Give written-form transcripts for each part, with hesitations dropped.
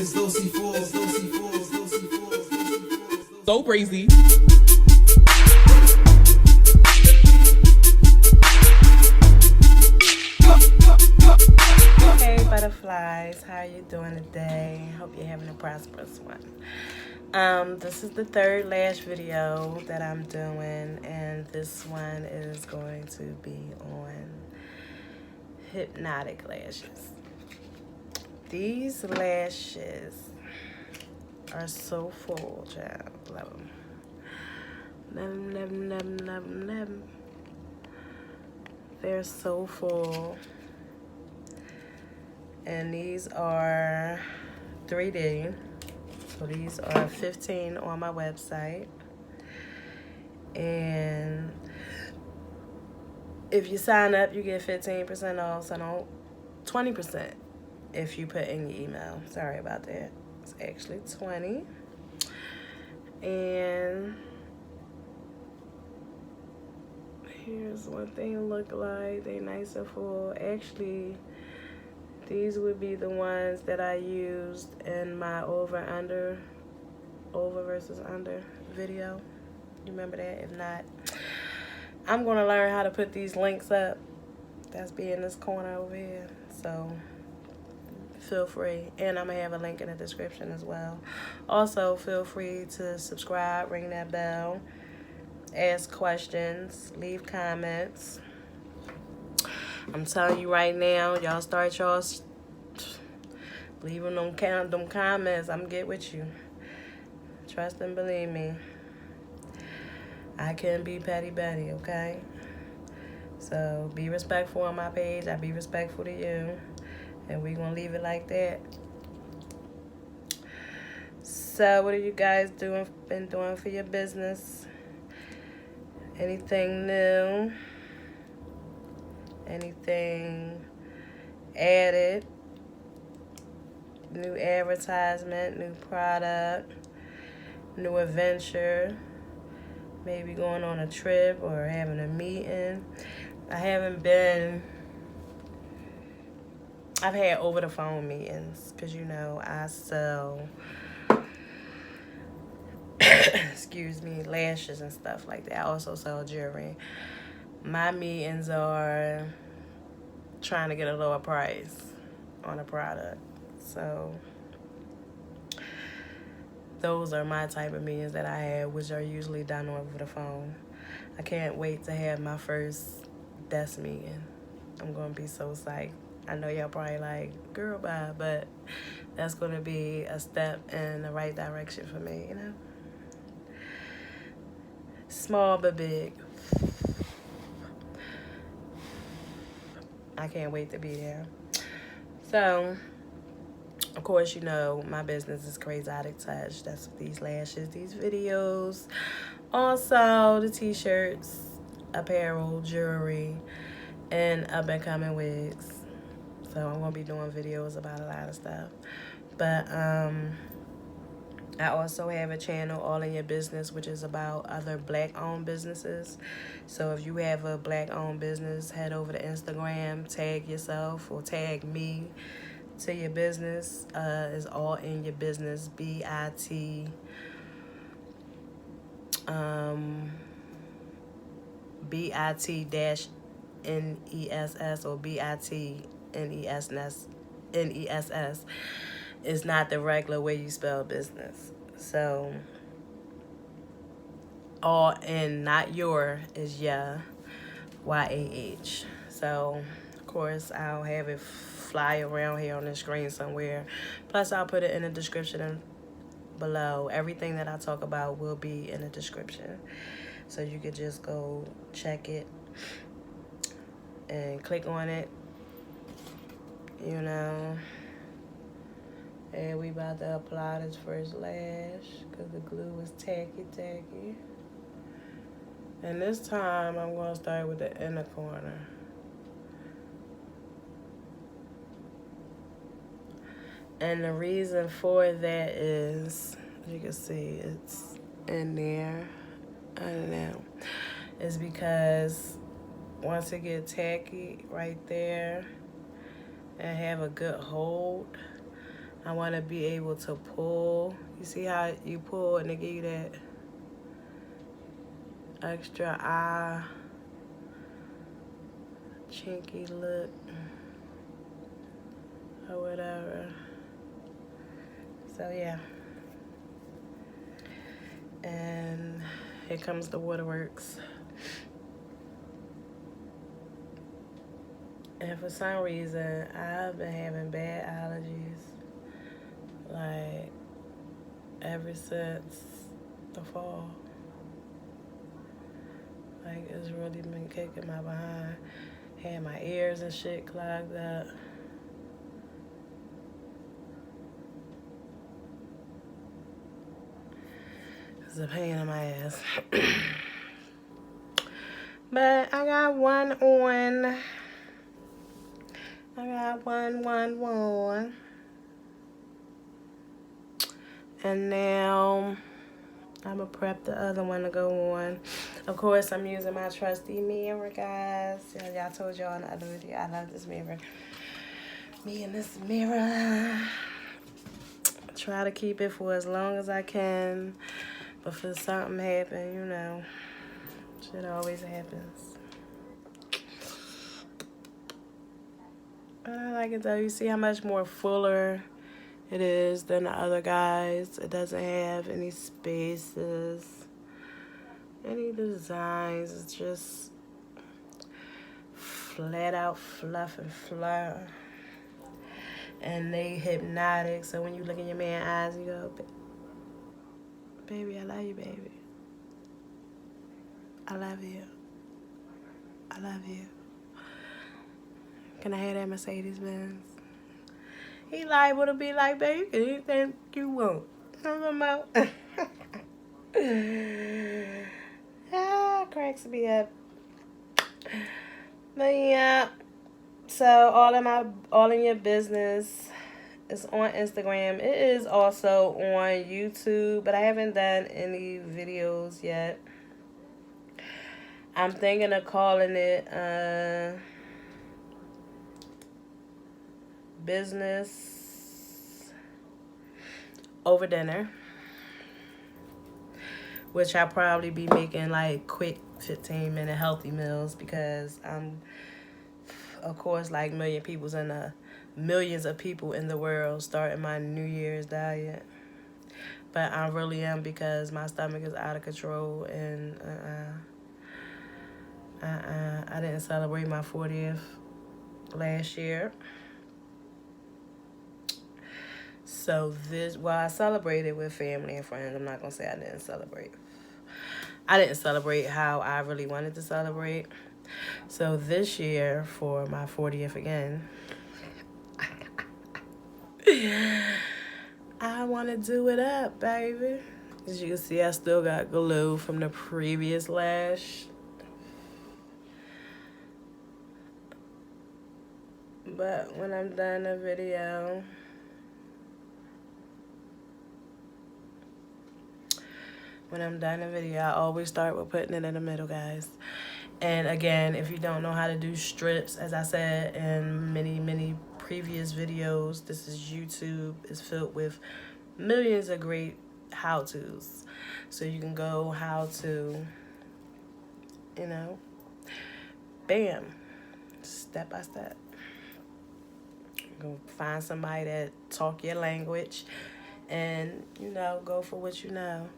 So crazy. Hey butterflies, how are you doing today? Hope you're having a prosperous one. This is the third lash video that I'm doing, and this one is going to be on hypnotic lashes. These lashes are so full, child. Love them. Love them. They're so full. And these are 3D. So these are 15 on my website. And if you sign up, you get 15% off. So don't 20% if you put in your email. Sorry about that. It's actually 20. And here's what they look like. They nice and full. Actually, these would be the ones that I used in my over versus under video. You remember that? If not, I'm gonna learn how to put these links up. That's be in this corner over here. So feel free. And I'm gonna have a link in the description as well. Also, feel free to subscribe, ring that bell, ask questions, leave comments. I'm telling you right now, y'all start y'all leaving them comments. I'm get with you. Trust and believe me. I can be petty Betty, okay? So be respectful on my page. I be respectful to you. And we gonna leave it like that. So what are you guys been doing for your business? Anything new? Anything added? New advertisement, new product, new adventure, maybe going on a trip or having a meeting. I've had over the phone meetings because, you know, I sell excuse me, lashes and stuff like that. I also sell jewelry. My meetings are trying to get a lower price on a product. So those are my type of meetings that I have, which are usually done over the phone. I can't wait to have my first desk meeting. I'm going to be so psyched. I know y'all probably like, girl, bye, but that's going to be a step in the right direction for me, you know? Small but big. I can't wait to be there. So, of course, you know, my business is Hypnotic Touch. That's these lashes, these videos. Also, the t-shirts, apparel, jewelry, and up-and-coming wigs. So I'm going to be doing videos about a lot of stuff. But I also have a channel, All in Your Business, which is about other Black-owned businesses. So if you have a Black-owned business, head over to Instagram, tag yourself or tag me to your business. Is All in Your Business, BIT. BIT-NESS or BIT-NESS is not the regular way you spell business. So all in, not your, is yeah, YAH. So of course I'll have it fly around here on the screen somewhere. Plus I'll put it in the description below. Everything that I talk about will be in the description. So you could just go check it and click on it, you know. And we about to apply this first lash because the glue is tacky. And this time I'm going to start with the inner corner. And the reason for that is, you can see it's in there. I don't know. It's because once it gets tacky right there and have a good hold, I want to be able to pull. You see how you pull and they give you that extra eye, chinky look, or whatever. So yeah. And here comes the waterworks. And for some reason, I've been having bad allergies, like, ever since the fall. Like, it's really been kicking my behind. Had my ears and shit clogged up. It's a pain in my ass. But I got one on. I got one. And now I'm gonna prep the other one to go on. Of course, I'm using my trusty mirror, guys. Y'all told y'all in the other video, I love this mirror. Me and this mirror. Try to keep it for as long as I can. But for something happen, you know, shit always happens. But I like it though. You see how much more fuller it is than the other guys. It doesn't have any spaces, any designs. It's just flat out fluff and flare. And they hypnotic. So when you look in your man's eyes, you go, baby, I love you, baby. I love you. I love you. Can I have that Mercedes Benz? He liable to be like, baby, you can do anything you want. I'm about. Cracks me up. But yeah. So all in your business is on Instagram. It is also on YouTube, but I haven't done any videos yet. I'm thinking of calling it business over dinner, which I'll probably be making like quick 15-minute healthy meals because I'm, of course, like millions of people in the world starting my New Year's diet. But I really am because my stomach is out of control and I didn't celebrate my 40th last year. So I celebrated with family and friends. I'm not going to say I didn't celebrate. I didn't celebrate how I really wanted to celebrate. So this year, for my 40th again, I want to do it up, baby. As you can see, I still got glue from the previous lash. But when I'm done the video, I always start with putting it in the middle, guys. And again, if you don't know how to do strips, as I said in many previous videos, this is YouTube. It's filled with millions of great how-tos. So you can go how to, you know, bam, step by step. Go find somebody that talk your language and, you know, go for what you know.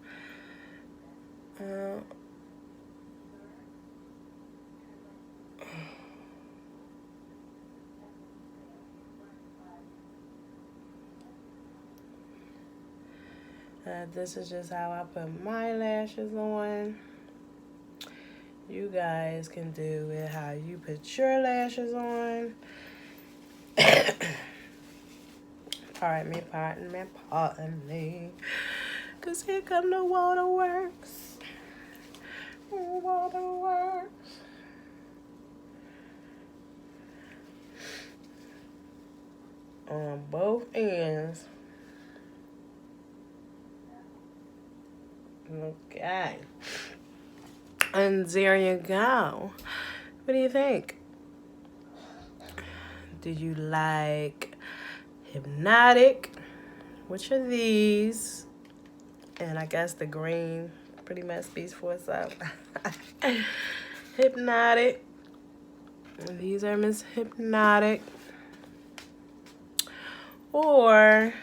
This is just how I put my lashes on. You guys can do it how you put your lashes on. Pardon me. Cause here come the waterworks. Waterworks. On both ends. Okay. And there you go. What do you think? Do you like Hypnotic which are these. And I guess the green pretty much speaks for itself. Hypnotic. These are Miss Hypnotic. Or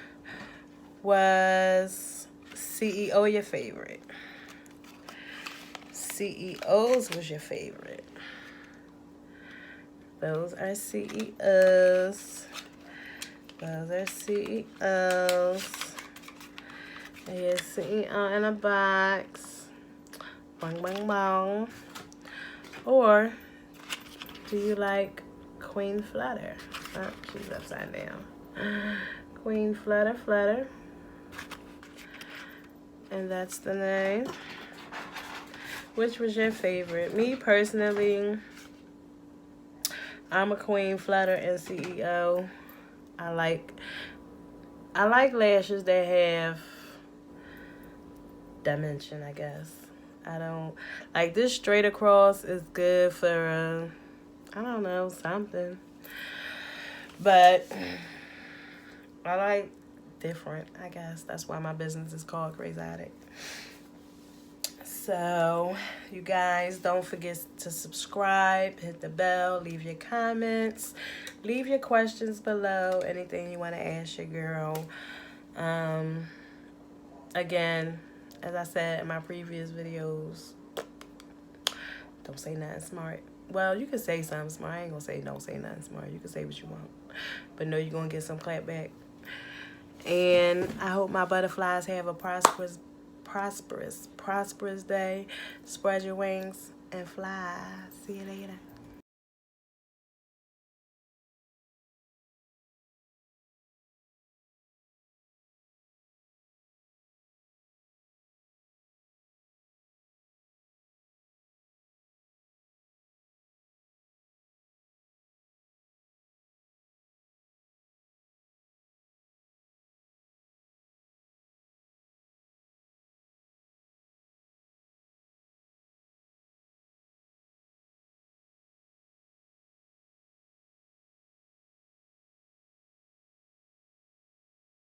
was CEO your favorite? CEOs was your favorite. Those are CEOs. Those are CEOs. Here's CEO in a box. Bang, bang, bang. Or do you like Queen Flutter? Oh, she's upside down. Queen Flutter, Flutter. And that's the name. Which was your favorite? Me personally, I'm a Queen Flutter and CEO. I like lashes that have dimension, I guess. I don't like this straight across is good for I don't know, something. But I like different, I guess. That's why my business is called Hypnotic. So, you guys, don't forget to subscribe, hit the bell, leave your comments, leave your questions below, anything you want to ask your girl. Again, as I said in my previous videos, don't say nothing smart. Well, you can say something smart. I ain't gonna say don't say nothing smart. You can say what you want. But know you're gonna get some clap back. And I hope my butterflies have a prosperous day. Spread your wings and fly. See you later.